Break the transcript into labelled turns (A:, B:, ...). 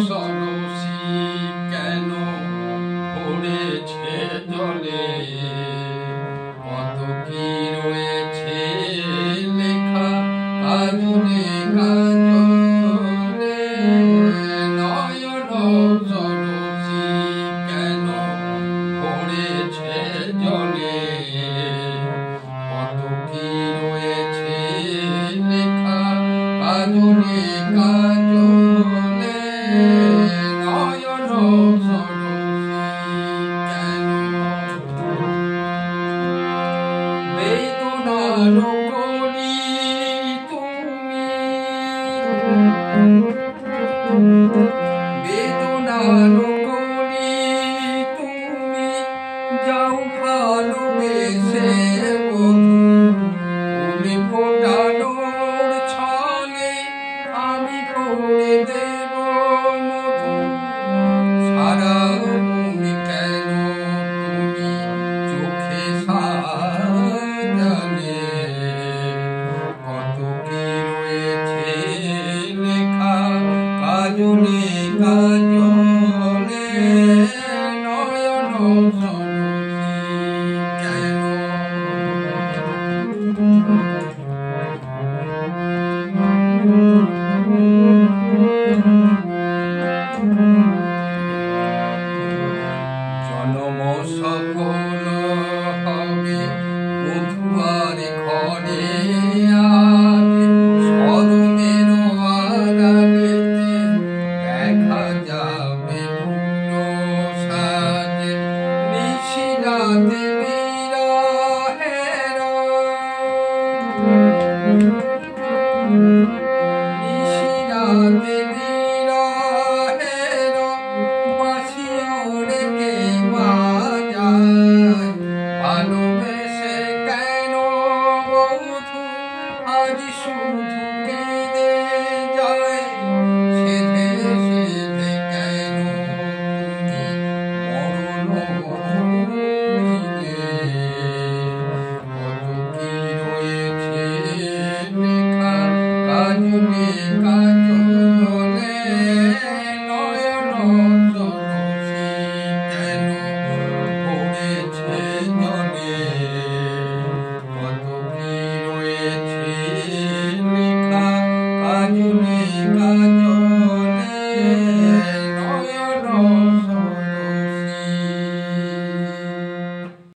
A: সরসী কেন পড়েছে জলে, কত কি রয়েছে লেখা কাজলে কাজলে। নয়ন সরসী কেন পড়েছে জলে, কত কি রয়েছে লেখা কাজলে কাজলে। নয়ন সরসী কেন বেদনার কলি তুমি, বেদনার কলি তুমি যাও ভালোবেসে বধূ, তুমি ফোটানোর ছলে আমি করে দেব মধু। সারা তুমি কেন তুমি চোখে সাজালে, কত কি রয়েছে লেখা কাজলে কাজলে। নয়ন সরসী কেন জনম সফল হবে মধুয়ার ঘরে, আজ স্মরণের আড়ালেতে দেখা যাবে ফুল সাজে। নিশিরাতে বিরহের, নিশিরাতে বিরহের বাঁশিও রেখে বাজায়। ভালোবেসে কেন বধূ আজ শুধু